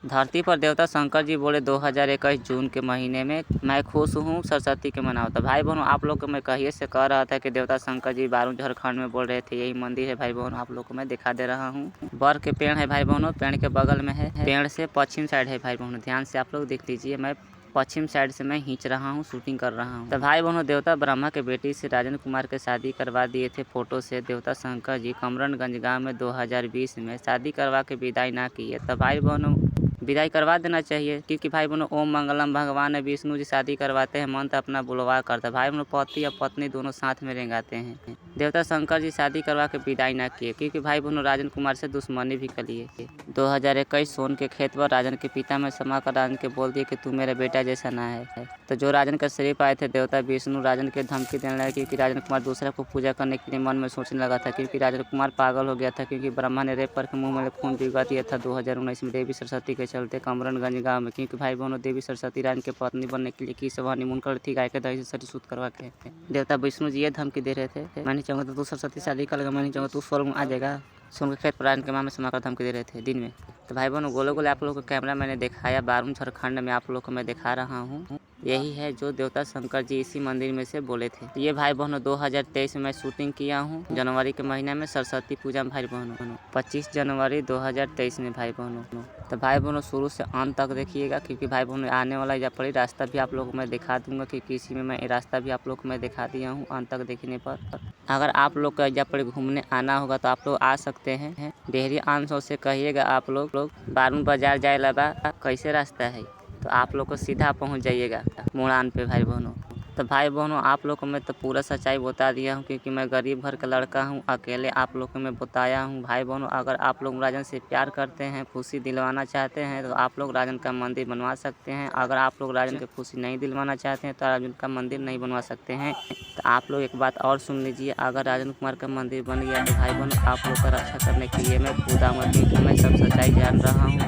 धरती पर देवता शंकर जी बोले 2021 जून के महीने में मैं खुश हूँ सरस्वती के मनाओ। तो भाई बहनों आप लोग को मैं कहिए से कह रहा था कि देवता शंकर जी बारूद झारखंड में बोल रहे थे। यही मंदिर है भाई बहनों, आप लोग को मैं दिखा दे रहा हूँ। बर के पेड़ है भाई बहनों, पेड़ के बगल में है, पेड़ से पश्चिम साइड है भाई बहनों, ध्यान से आप लोग देख लीजिए। मैं पश्चिम साइड से मैं खींच रहा हूँ, शूटिंग कर रहा हूँ। तो भाई बहनों देवता ब्रह्मा के बेटी से राजेंद्र कुमार के शादी करवा दिए थे फोटो से। देवता शंकर जी कमरनगंज गांव में 2020 में शादी करवा के विदाई ना किए। तो भाई बहनों विदाई करवा देना चाहिए, क्योंकि भाई बहनों ओम मंगलम भगवान विष्णु जी शादी करवाते हैं, मंत्र अपना बुलवा करता। भाई बहनों पति और पत्नी दोनों साथ में रेंगाते हैं। देवता शंकर जी शादी करवा के विदाई ना किए, क्योंकि भाई बहनों राजेंद्र कुमार से दुश्मनी भी कर लिए। 2021 सोन के खेत पर राजन के पिता में समा कर राजन के बोल दिए कि तू मेरा बेटा जैसा ना है। तो जो राजन का शरीर पाए थे देवता विष्णु राजन के धमकी देने लगे, क्योंकि राजन कुमार दूसरा को पूजा करने के लिए मन में सोचने लगा था, क्योंकि राजन कुमार पागल हो गया था, क्योंकि ब्रह्मा ने रेप करके मुंह में खून पिघला दिया था 2019 में देवी सरस्वती के चलते कमरनगंज गांव में। क्योंकि भाई बहनों देवी सरस्वती राजन के पत्नी बनने के लिए की सब हनीमून कर थी, गाय के दही से शुद्ध करवा के। देवता विष्णु जी ये धमकी दे रहे थे, मैं नहीं चाहूँगा तो तू सरस्वती शादी कर लेगा, मैं नहीं चाहूँगा तू स्वर्ग में आ जाएगा। सोन के खेत पर राजन के माँ में समा कर धमकी दे रहे थे दिन में। तो भाई बहनों गोले गोले आप लोग को कैमरा मैंने दिखाया, बारूद झारखंड में आप लोग को मैं दिखा रहा हूँ। यही है जो देवता शंकर जी इसी मंदिर में से बोले थे। ये भाई बहनों 2023 में मैं शूटिंग किया हूँ, जनवरी के महीने में सरस्वती पूजा में भाई बहनों 25 जनवरी 2023 में भाई बहनों। तो भाई बहनों शुरू से अंत तक देखिएगा, क्योंकि भाई बहनों आने वाला या पड़ी रास्ता भी आप लोग को मैं दिखा दूंगा, क्योंकि इसी में मैं रास्ता भी आप लोग को मैं दिखा दिया हूँ। अंत तक देखने पर अगर आप लोग का या पड़ी घूमने आना होगा तो आप लोग आ सकते हैं। डेहरी आंसो से कहिएगा आप लोग बारूद बाजार जाए लबा कैसे रास्ता है, तो आप लोग को सीधा पहुंच जाइएगा मुड़ान पे भाई बहनों। तो भाई बहनों आप लोग को मैं तो पूरा सच्चाई बता दिया हूँ, क्योंकि मैं गरीब घर का लड़का हूँ, अकेले आप लोग को मैं बताया हूँ। भाई बहनों अगर आप लोग राजन से प्यार करते हैं, खुशी दिलवाना चाहते हैं, तो आप लोग राजन का मंदिर बनवा सकते हैं। अगर आप लोग राजन की खुशी नहीं दिलवाना चाहते हैं तो राजन का मंदिर नहीं बनवा सकते हैं। तो आप लोग एक बात और सुन लीजिए, अगर राजन कुमार का मंदिर बन गया तो भाई बहनों आप लोग का रक्षा करने के लिए मैं खुद आऊँगा, क्योंकि मैं सब सच्चाई जान रहा हूँ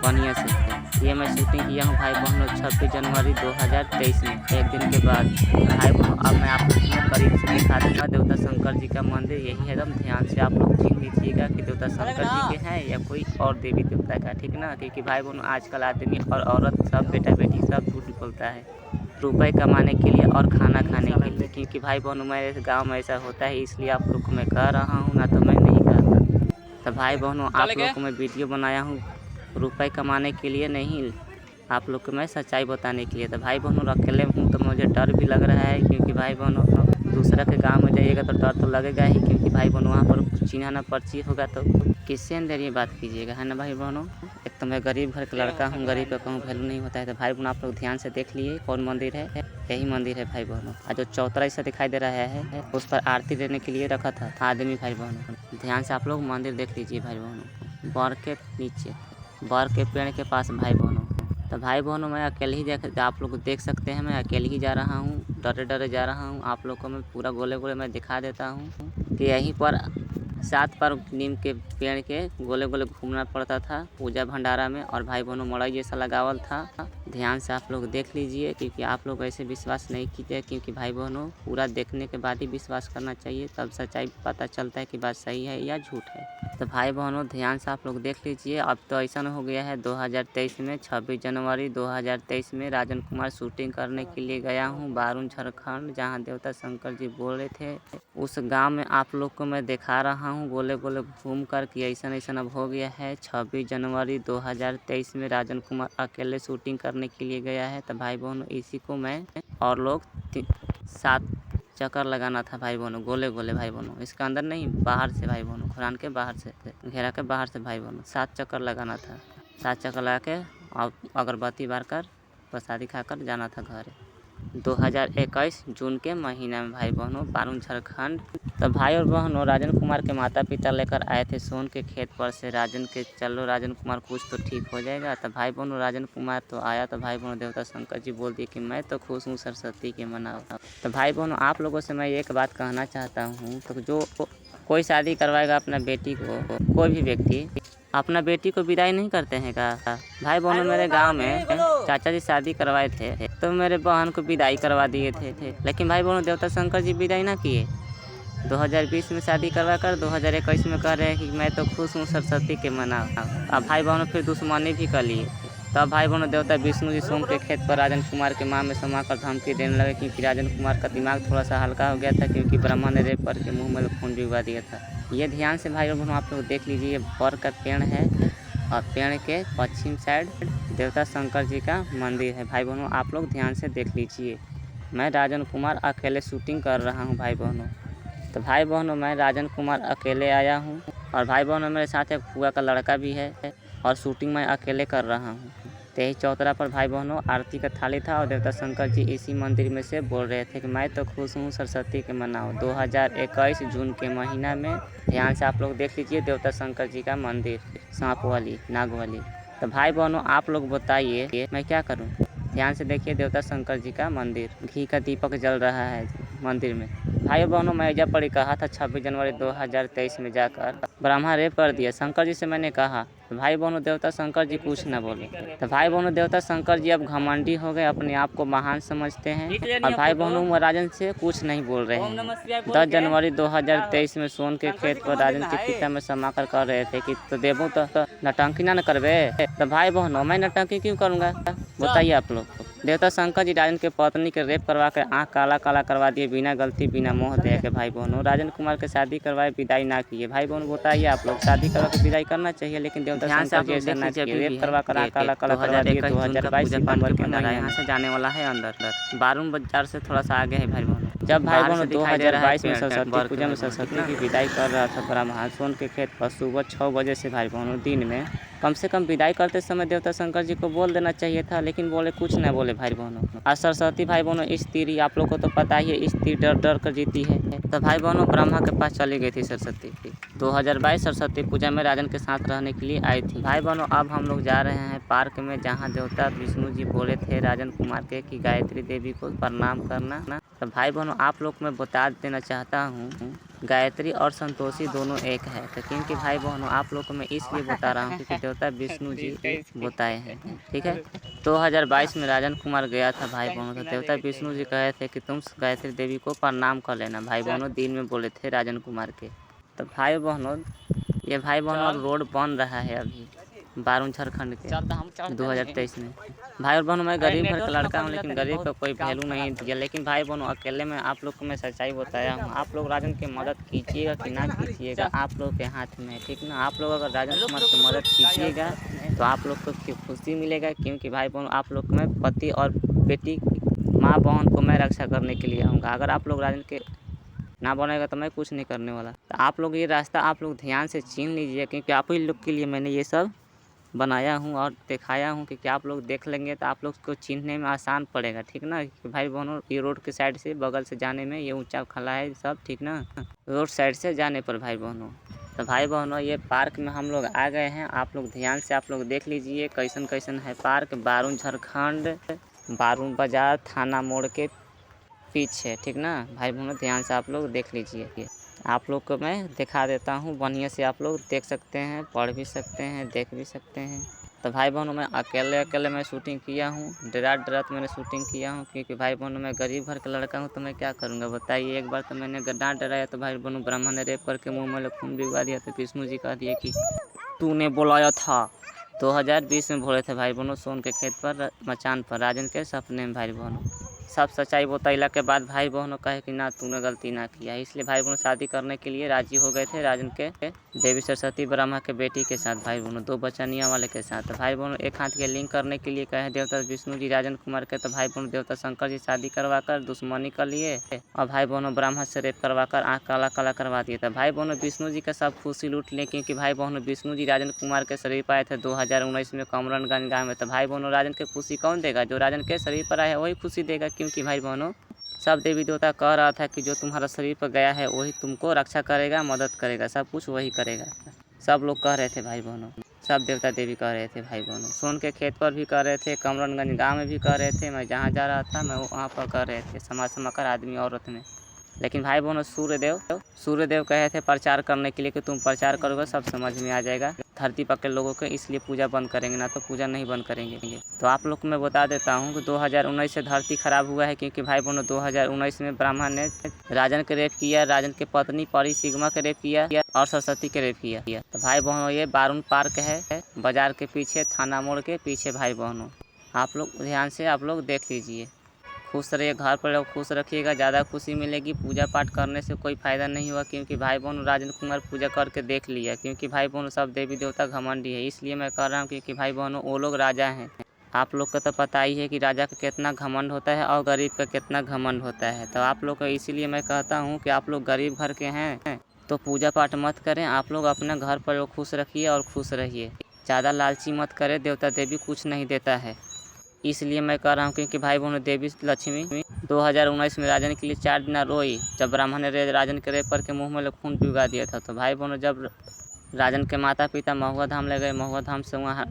बढ़िया से। ये मैं शूटिंग किया हूँ भाई बहनों 26 जनवरी 2023 में, एक दिन के बाद। भाई बहनों अब मैं आप लोग को करीब से दिखा दूंगा देवता शंकर जी का मंदिर। यही है, एकदम ध्यान से आप लोग देख लीजिएगा कि देवता शंकर जी के हैं या कोई और देवी देवता का, ठीक ना। क्योंकि भाई बहनों आजकल आदमी और औरत सब बेटा बेटी सब झूठ बोलता है रुपए कमाने के लिए और खाना खाने के लिए। क्योंकि भाई बहनों मेरे गाँव में ऐसा होता है, इसलिए आप लोग को मैं कह रहा हूँ, ना तो मैं नहीं कहता। तो भाई बहनों आप लोग को मैं वीडियो बनाया हूँ रुपए कमाने के लिए नहीं, आप लोग को मैं सच्चाई बताने के लिए। तो भाई बहनों अकेले हूँ तो मुझे डर भी लग रहा है, क्योंकि भाई बहनों दूसरा के गांव में जाइएगा तो डर तो लगेगा ही, क्योंकि भाई बहनों वहाँ पर चिन्हा ना पर्ची होगा तो किससे अंदर ये बात कीजिएगा, है ना भाई बहनों। एक तो मैं गरीब घर का लड़का हूँ, गरीब का कहूँ वैल्यू नहीं होता है। तो भाई बहनों आप लोग ध्यान से देख लिए कौन मंदिर है, यही मंदिर है भाई बहनों। और जो चौतरा ऐसा दिखाई दे रहा है उस पर आरती देने के लिए रखा था आदमी भाई बहनों। ध्यान से आप लोग मंदिर देख लीजिए भाई बहनों, बर के नीचे बर के पेड़ के पास भाई बहनों। तो भाई बहनों मैं अकेले ही आप लोग देख सकते हैं, मैं अकेले ही जा रहा हूँ, डरे डरे जा रहा हूँ। आप लोग को मैं पूरा गोले गोले मैं दिखा देता हूँ कि यहीं पर 7 पर नीम के पेड़ के गोले गोले घूमना पड़ता था पूजा भंडारा में, और भाई बहनों मड़ई जैसा लगावल था। ध्यान से आप लोग देख लीजिए, क्योंकि आप लोग ऐसे विश्वास नहीं कीजिए, क्योंकि भाई बहनों पूरा देखने के बाद ही विश्वास करना चाहिए, तब सच्चाई पता चलता है कि बात सही है या झूठ है। तो भाई बहनों ध्यान से आप लोग देख लीजिए। अब तो ऐसा हो गया है 2023 में 26 जनवरी 2023 में राजन कुमार शूटिंग करने के लिए गया हूँ बारूद झारखंड, जहाँ देवता शंकर जी बोले थे। उस गांव में आप लोग को मैं दिखा रहा हूँ गोले गोले घूम कर कि ऐसा ऐसा अब हो गया है। 26 जनवरी 2023 में राजन कुमार अकेले शूटिंग करने के लिए गया है। तो भाई बहनों इसी को मैं और लोग 7 चक्कर लगाना था भाई बहनों, गोले गोले भाई बहनों, इसका अंदर नहीं बाहर से भाई बहनों, खुरान के बाहर से घेरा के बाहर से भाई बहनों 7 चक्कर लगाना था। 7 चक्कर लगा के और अगरबत्ती बार कर प्रसादी खाकर जाना था घर। 2021 जून के महीना में भाई बहनों बारूद झारखंड। तो भाई और बहनों राजन कुमार के माता पिता लेकर आए थे सोन के खेत पर से राजन के, चलो राजन कुमार कुछ तो ठीक हो जाएगा। तो भाई बहनों राजन कुमार तो आया, तो भाई बहनों देवता शंकर जी बोल दिए कि मैं तो खुश हूँ सरस्वती के मनाओ। तो भाई बहनों आप लोगों से मैं एक बात कहना चाहता हूँ, तो जो कोई शादी करवाएगा अपना बेटी को, कोई भी व्यक्ति अपना बेटी को विदाई नहीं करते हैं का। भाई बहनों मेरे गांव में चाचा जी शादी करवाए थे तो मेरे बहन को विदाई करवा दिए थे, लेकिन भाई बहनों देवता शंकर जी विदाई ना किए। 2020 में शादी करवा कर 2021 में कह रहे हैं कि मैं तो खुश हूँ सरस्वती के मनाओ। अब भाई बहनों फिर दुश्मनी भी कर लिए। तब भाई बहनों देवता विष्णु जी सोम के खेत पर राजन कुमार के माँ में समाकर धमकी देने लगे, क्योंकि राजन कुमार का दिमाग थोड़ा सा हल्का हो गया था, क्योंकि ब्रह्मा ने रेप करके मुंह में खून भिजवा दिया था। ये ध्यान से भाई बहनों आप लोग देख लीजिए, ये बर का पेड़ है और पेड़ के पश्चिम साइड देवता शंकर जी का मंदिर है। भाई बहनों आप लोग ध्यान से देख लीजिए। मैं राजन कुमार अकेले शूटिंग कर रहा हूँ भाई बहनों। तो भाई बहनों मैं राजन कुमार अकेले आया हूँ, और भाई बहनों मेरे साथ एक फुआ का लड़का भी है, और शूटिंग मैं अकेले कर रहा हूँ। तेही चौतरा पर भाई बहनों आरती का थाली था, और देवता शंकर जी इसी मंदिर में से बोल रहे थे कि मैं तो खुश हूँ सरस्वती के मनाओ। 2021 जून के महीना में ध्यान से आप लोग देख लीजिए देवता शंकर जी का मंदिर, सांप वाली नाग वाली। तो भाई बहनों आप लोग बताइए मैं क्या करूँ। ध्यान से देखिए देवता शंकर जी का मंदिर, घी का दीपक जल रहा है मंदिर में। भाई बहनों मैं एजा पर ही कहा था 26 जनवरी 2023 में जाकर ब्रह्मा रेप कर दिया शंकर जी से मैंने कहा। तो भाई बहनों देवता शंकर जी कुछ न बोले। तो भाई बहनों देवता शंकर जी अब घमंडी हो गए, अपने आप को महान समझते हैं, और भाई बहनों राजन से कुछ नहीं बोल रहे हैं। 10 जनवरी 2023 में सोन के खेत पर राजन के पिता में समाकर कर रहे थे कि तो देवो तो नटंकी ना करबे। तो भाई बहनों मैं नटंकी क्यों करूँगा बताइए आप लोग। देवता शंकर जी राजन के पत्नी के रेप करवा कर आँख काला काला करवा दिए, बिना गलती बिना मोह दया के। भाई बहनों राजन कुमार के शादी करवाए विदाई ना किए। भाई बहनों बताइए आप लोग, शादी करवा के विदाई करना चाहिए, लेकिन देवता शंकर जी ऐसा ना किए, रेप करवा कर आँख काला काला करवा दिए। 2022 सितंबर के महीने यहाँ से जाने वाला है अंदर बारून बाजार से थोड़ा सा आगे है भाई बहनों। जब भाई बहनों 2022 में सरस्वती पूजा में सरस्वती की विदाई कर रहा था ब्रह्मा सोन के खेत पर सुबह 6 बजे से भाई बहनों दिन में, कम से कम विदाई करते समय देवता शंकर जी को बोल देना चाहिए था, लेकिन बोले कुछ न बोले भाई बहनों। आज सरस्वती भाई बहनों इस तीर आप लोग को तो पता ही है, इस तीर डर डर कर जीती है। तो भाई बहनों ब्रह्मा के पास चली गई थी सरस्वती। 2022 सरस्वती पूजा में राजन के साथ रहने के लिए आई थी। भाई बहनों अब हम लोग जा रहे हैं पार्क में, जहाँ देवता विष्णु जी बोले थे राजन कुमार के कि गायत्री देवी को प्रणाम करना। तो भाई बहनों आप लोग मैं बता देना चाहता हूँ, गायत्री और संतोषी दोनों एक है। तो क्योंकि भाई बहनों आप लोग को मैं इसलिए बता रहा हूँ क्योंकि देवता विष्णु जी बताए हैं, ठीक है। 2022 में राजन कुमार गया था भाई बहनों, तो देवता विष्णु जी कहे थे कि तुम गायत्री देवी को प्रणाम कर लेना। भाई बहनों दिन में बोले थे राजन कुमार के। तो भाई बहनों ये भाई बहनों रोड बन रहा है अभी बारून झारखंड के 2023 में। भाई और बहनों मैं गरीब घर का लड़का हूँ, लेकिन गरीब का कोई वैल्यू नहीं दिया। लेकिन भाई बहनों अकेले में आप लोग को मैं सच्चाई बताया हूँ। आप लोग राजन की मदद कीजिएगा कि ना कीजिएगा आप लोग के हाथ में है, ठीक ना। आप लोग अगर राजन कुमार की मदद कीजिएगा तो आप लोग को खुशी मिलेगा, क्योंकि भाई बहनों आप लोग को मैं पति और बेटी माँ बहन को मैं रक्षा करने के लिए आऊँगा। अगर आप लोग राजन के ना बनेगा तो मैं कुछ नहीं करने वाला। तो आप लोग ये रास्ता आप लोग ध्यान से चीन लीजिए, क्योंकि आप ही लोग के लिए मैंने ये सब बनाया हूँ और दिखाया हूँ कि आप लोग देख लेंगे तो आप लोग को चिन्हने में आसान पड़ेगा, ठीक ना। कि भाई बहनों ये रोड के साइड से बगल से जाने में ये ऊंचा खला है सब, ठीक ना, रोड साइड से जाने पर भाई बहनों। तो भाई बहनों ये पार्क में हम लोग आ गए हैं, आप लोग ध्यान से आप लोग देख लीजिए कैसन कैसन है पार्क। बारून झारखंड बारून बाजार थाना मोड़ के पीछे, ठीक ना। भाई बहनों ध्यान से आप लोग देख लीजिए। आप लोग को मैं दिखा देता हूँ बढ़िया से, आप लोग देख सकते हैं, पढ़ भी सकते हैं, देख भी सकते हैं। तो भाई बहनों मैं अकेले मैं शूटिंग किया हूँ, डरात मैंने शूटिंग किया हूँ, क्योंकि भाई बहनों मैं गरीब घर का लड़का हूँ, तो मैं क्या करूँगा बताइए। एक बार तो मैंने डांट डराया तो भाई बहनों ब्रह्मा ने रेप करके मुँह में खून भिजवा दिया। तो विष्णु जी कह दिए कि तूने बुलाया था। 2020 में बोले थे भाई बहनों सोन के खेत पर मचान पर राजन के सपने में। भाई बहनों सब सच्चाई बताइला के बाद भाई बहनों कहे कि ना तूने गलती ना किया, इसलिए भाई बहनों शादी करने के लिए राजी हो गए थे राजन के देवी सरस्वती ब्रह्मा के बेटी के साथ। भाई बहनों 2 बचनिया वाले के साथ। भाई बहनों एक हाथ के लिंक करने के लिए कहे देवता विष्णु जी राजन कुमार के। तो भाई बहनों देवता शंकर जी शादी करवा कर दुश्मनी कर लिए, और भाई बहनों ब्रह्मा से रेप करवा कर आँख काला काला करवा दिए। था भाई बहनों विष्णु जी का सब खुशी लूट लिए, क्योंकि भाई बहनों विष्णु जी राजन कुमार के शरीर पर आए थे 2019 में कमरनगंज गाँव में। तो भाई बहनों राजन के खुशी कौन देगा, जो राजन के शरीर पर आया है वही खुशी देगा, क्योंकि भाई बहनों सब देवी देवता कह रहा था कि जो तुम्हारा शरीर पर गया है वही तुमको रक्षा करेगा, मदद करेगा, सब कुछ वही करेगा। सब लोग कह रहे थे भाई बहनों, सब देवता देवी कह रहे थे भाई बहनों। सोन के खेत पर भी कह रहे थे, कमरनगंज गांव में भी कह रहे थे, मैं जहाँ जा रहा था मैं वहाँ पर कह रहे थे, समाज समाकर आदमी औरत में। लेकिन भाई बहनों सूर्यदेव कहे थे प्रचार करने के लिए कि तुम प्रचार करोगे सब समझ में आ जाएगा। धरती पर के लोगों के, इसलिए पूजा बंद करेंगे, ना तो पूजा नहीं बंद करेंगे। तो आप लोग को मैं बता देता हूँ कि 2019 से धरती खराब हुआ है, क्योंकि भाई बहनों 2019 में ब्राह्मण ने राजन के रेप किया, राजन के पत्नी परी सिग्मा के रेप किया और सरस्वती के रेप किया। तो भाई बहनों ये बारून पार्क है बाजार के पीछे, थाना मोड़ के पीछे। भाई बहनों आप लोग ध्यान से आप लोग देख लीजिए। खुश रहिए, घर पर लोग खुश रखिएगा, ज़्यादा खुशी मिलेगी। पूजा पाठ करने से कोई फ़ायदा नहीं हुआ, क्योंकि भाई बहनों राजेंद्र कुमार पूजा करके देख लिया, क्योंकि भाई बहनों सब देवी देवता घमंडी है। इसलिए मैं कह रहा हूँ क्योंकि भाई बहनों वो लोग राजा हैं। आप लोग को तो पता ही है कि राजा का कितना घमंड होता है और गरीब का कितना घमंड होता है। तो आप लोग को इसीलिए मैं कहता हूँ कि आप लोग गरीब घर के हैं तो पूजा पाठ मत करें। आप लोग अपना घर पर लोग खुश रखिए और खुश रहिए, ज़्यादा लालची मत करें। देवता देवी कुछ नहीं देता है, इसलिए मैं कह रहा हूँ क्योंकि भाई बहनों देवी लक्ष्मी 2019 में राजन के लिए 4 दिन रोई, जब ब्राह्मण ने राजन के रेप करके मुँह में खून पिघला दिया था। तो भाई बहनों जब राजन के माता पिता महुआ धाम ले गए, महुआ धाम से वहाँ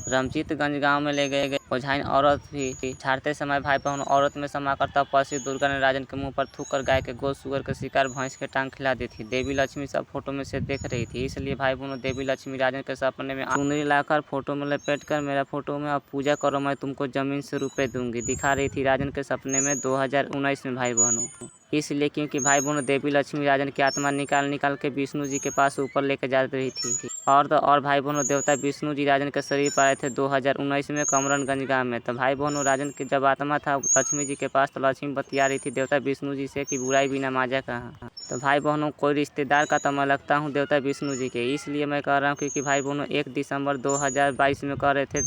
रमजीतगंज गांव में ले गए ओझाइन औरत भी छाड़ते समय भाई बहनों औरत में समाकर तपस्वी दुर्गा ने राजन के मुंह पर थूक कर गाय के गोश्त सुअर के शिकार भैंस के टांग खिला दी थी। देवी लक्ष्मी सब फोटो में से देख रही थी, इसलिए भाई बहनों देवी लक्ष्मी राजन के सपने में चुनरी लाकर फोटो में लपेट कर मेरा फोटो में अब पूजा करो, मैं तुमको जमीन से रुपए दूंगी, दिखा रही थी राजन के सपने में 2019 में। भाई बहनों इसलिए क्योंकि भाई बहनों देवी लक्ष्मी राजन की आत्मा निकाल के विष्णु जी के पास ऊपर लेकर जा रही थी। और भाई बहनों देवता विष्णु जी राजन के शरीर पर आए थे 2019 में कमरनगंज गांव में। तो भाई बहनों राजन के जब आत्मा था लक्ष्मी जी के पास, तो लक्ष्मी बतिया रही थी देवता विष्णु जी से कि बुराई बिना माजा कहाँ। तो भाई बहनों कोई रिश्तेदार का तो मैं लगता हूँ देवता विष्णु जी के, इसलिए मैं कह रहा हूँ क्योंकि भाई बहनों 1 दिसंबर 2022 में कह रहे थे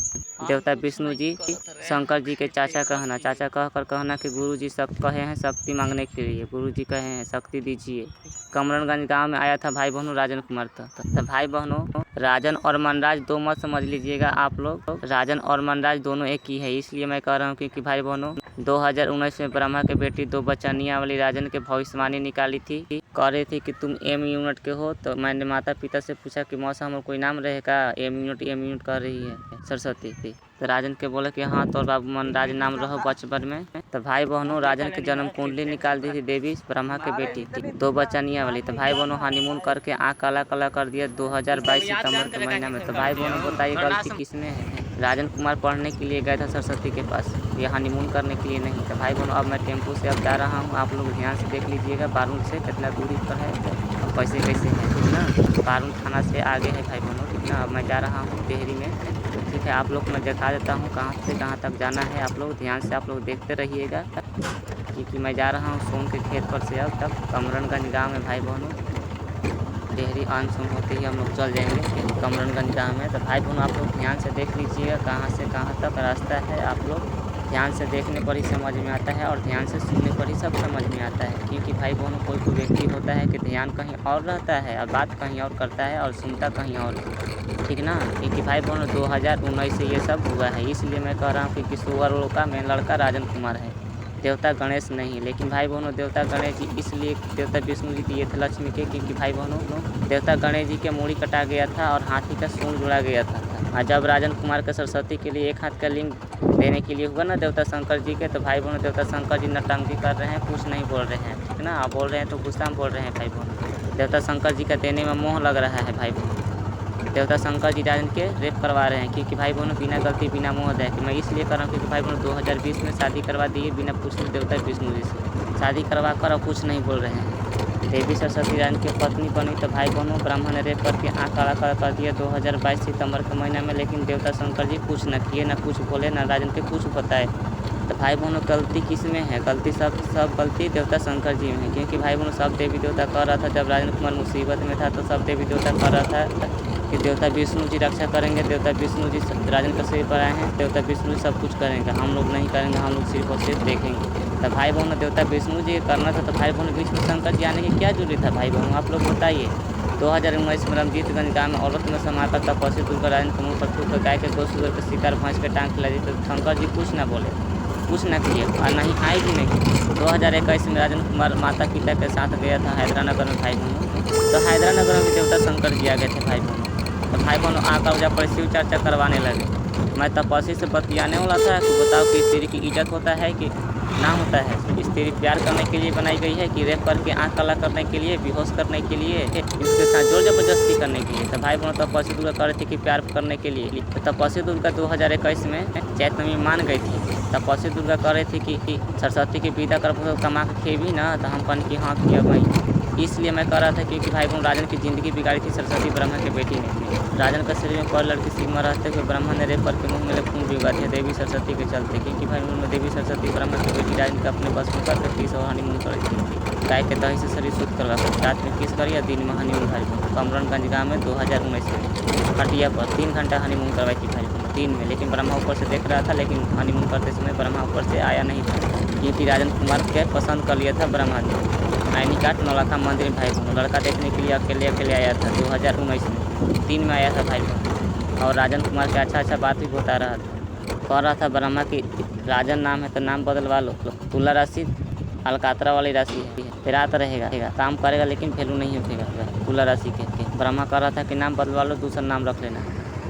देवता विष्णु जी शंकर जी के चाचा कहकर कहना कि गुरु जी सब कहे हैं शक्ति मांगने के लिए, गुरु जी कहे हैं शक्ति दीजिए। कमरनगंज गांव में आया था भाई बहनों राजन कुमार। तो भाई बहनों राजन और मनराज दो मत समझ लीजिएगा आप लोग, राजन और मनराज दोनों एक ही है। इसलिए मैं कह रहा हूँ क्योंकि भाई बहनों 2019 में ब्रह्मा के बेटी 2 बच्चनिया वाली राजन के भविष्यवाणी निकाली थी, कह रही थी कि तुम एम यूनिट के हो। तो मैंने माता पिता से पूछा कि मौसा हमको कोई नाम रहेगा, एम यूनिट कर रही है सरस्वती थी। तो राजन के बोले कि हाँ तो बाबू मनराज नाम रहो बचपन में। तो भाई बहनों राजन के जन्म कुंडली निकाल दी थी देवी ब्रह्मा के बेटी थी 2 बच्चनिया वाली। तो भाई बहनों हनीमून करके आँख काला कर दिया 2022 सितंबर के महीना में। तो भाई बहनों बताइए गलती किसमें है? राजन कुमार पढ़ने के लिए गया था सरस्वती के पास, ये हनीमून करने के लिए नहीं। तो भाई बहनों अब मैं टेम्पो से अब जा रहा हूँ, आप लोग ध्यान से देख लीजिएगा बारून से कितना दूरी पर है और कैसे है, ठीक ना। बारून थाना से आगे है भाई बहनों, ठीक ना। अब मैं जा रहा हूँ देहरी में, ठीक है। आप लोग को मैं दिखा देता हूँ कहाँ से कहाँ तक जाना है, आप लोग ध्यान से आप लोग देखते रहिएगा, क्योंकि मैं जा रहा हूँ सोन के खेत पर से अब तक कमरनगंज गाँव में। भाई बहनों देहरी अनसुन होते ही हम लोग चल जाएंगे कमरनगंज गाँव में। तो भाई बहनों आप लोग ध्यान से देख लीजिएगा कहाँ से कहाँ तक रास्ता है, आप लोग ध्यान से देखने पर ही समझ में आता है और ध्यान से सुनने पर ही सब समझ में आता है। क्योंकि भाई बहनों कोई व्यक्ति होता है कि ध्यान कहीं और रहता है और बात कहीं और करता है और सुनता कहीं और, ठीक ना। क्योंकि भाई बहनों 2019 से ये सब हुआ है, इसलिए मैं कह रहा हूँ कि सुअर का मेन लड़का राजन कुमार है, देवता गणेश नहीं। लेकिन भाई बहनों देवता गणेश जी इसलिए देवता विष्णु जी दिए थे लक्ष्मी के, क्योंकि भाई बहनों देवता गणेश जी के मूड़ी कटा गया था और हाथी का सूंड जोड़ा गया था। और जब राजन कुमार के सरस्वती के लिए 1 हाथ का लिंग देने के लिए हुआ ना देवता शंकर जी के, तो भाई बहनों देवता शंकर जी नटंकी कर रहे हैं, कुछ नहीं बोल रहे हैं, ठीक ना। आप बोल रहे हैं तो गुस्सा में बोल रहे हैं भाई बहनों। देवता शंकर जी का देने में मोह लग रहा है भाई बहनों, देवता शंकर जी राजन के रेप करवा रहे हैं, क्योंकि भाई बहनों बिना गलती बिना मोह दे कि मैं इसलिए कर रहा हूँ क्योंकि भाई बहनों 2020 में शादी करवा दिए बिना पूछने देवता विष्णु जी से, शादी करवा कर और कुछ नहीं बोल रहे हैं। देवी सरस्वती राजन की पत्नी बनी तो भाई बहनों ब्राह्मण ने रेप करके आँख काला कर दिया 2022 सितंबर के महीने में। लेकिन देवता शंकर जी कुछ न किए, न कुछ बोले, न राजन के कुछ बताए। तो भाई बहनों गलती किस में है? गलती सब गलती देवता शंकर जी में है, क्योंकि भाई बहनों सब देवी देवता कह रहा था जब राजन कुमार मुसीबत में था तो सब देवी देवता कह रहा था कि देवता विष्णु जी रक्षा करेंगे, देवता विष्णु जी राजन के सिर पर आए हैं, देवता विष्णु जी सब कुछ करेंगे, हम लोग नहीं करेंगे, हम लोग सिर्फ और सिर्फ देखेंगे। तो भाई बहनों देवता विष्णु जी करना था, तो भाई बहनों बीच में शंकर जी आने की क्या जरूरी था? भाई बहनों आप लोग बताइए। 2019 में रमजीतगंज गाँव में औरत में समाकर तपस्वी दुर्गा राजन के मुँह पर थूक कर गाय के गोश्त सुअर के शिकार भैंस के टांग खिला दी। तो शंकर जी कुछ ना बोले, कुछ न किए और नहीं आए भी नहीं। 2021 में राजन कुमार माता पिता के साथ गया था हैदरानगर में भाई बहनों, तो हैदरानगर में भी देवता शंकर जी आ गए थे भाई बहनों। तो भाई बहनों आकर जब पर शिव चर्चा करवाने लगे, मैं तपस्वी से बतियाने वाला था कि बताओ कि स्त्री की इज्जत होता है कि ना होता है। स्त्री प्यार करने के लिए बनाई गई है कि रेप करके आँख काला करने के लिए, बेहोश करने के लिए, इसके साथ जोर ज़बरदस्ती करने के लिए। तो भाई बहनों तपस्वी दुर्गा कह रहे थे कि प्यार करने के लिए। तो तपस्वी दुर्गा 2021 में चैत नवमी मान गई थी। तपस्वी दुर्गा कह रही थी कि सरस्वती की विदा कर कमा के खेबी ना, तो हम कहन कि हाँ किया भाई। इसलिए मैं कह रहा था क्योंकि भाई बहन राजन की ज़िंदगी बिगाड़ी थी सरस्वती ब्रह्मा की बेटी ने थी। राजन का शरीर में पर लड़की सीमा रहते हुए ब्रह्मा ने रेप करके मुँह में खून भी उगा दिया देवी सरस्वती के चलते, क्योंकि भाई बहन देवी सरस्वती ब्रह्मा की बेटी राजन के अपने बस में करके किस और हनीमून कर थी। गाय के दही से शरीर शुद्ध करवा कर रात में किस करिए, दिन में हनीमून भाई बहन कमरनगंज गाँव में 2019 में खटिया पर 3 घंटा हनीमून करवाई थी भाई बहन दिन में। लेकिन ब्रह्मा ऊपर से देख रहा था, लेकिन हनीमून करते समय ब्रह्मा ऊपर से आया नहीं था, क्योंकि राजन कुमार के पसंद कर लिया था ब्रह्मा ने। आईनी काट नौलखा मंदिर भाई बहन लड़का देखने के लिए अकेले आया था 2019 में 3 में आया था भाई बहन। और राजन कुमार के अच्छा बात भी बता रहा था, कह रहा था ब्रह्मा की राजन नाम है तो नाम बदलवा लो। तुला राशि अलकातरा वाली राशि है, फिर आता रहेगा, काम करेगा लेकिन वैल्यू नहीं उठेगा तुला राशि के। ब्रह्मा कह रहा था कि नाम बदलवा लो, दूसरा नाम रख लेना।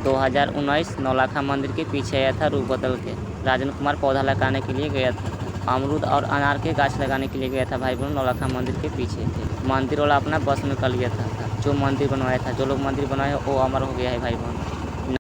2019 नौलखा मंदिर के पीछे आया था रूप बदल के। राजन कुमार पौधा लगाने के लिए गया था, अमरूद और अनार के गाछ लगाने के लिए गया था भाई बहन नौलखा मंदिर के पीछे थे। मंदिर वाला अपना बस में कर लिया था। जो मंदिर बनवाया था, जो लोग मंदिर बनाए वो अमर हो गया है भाई बहन।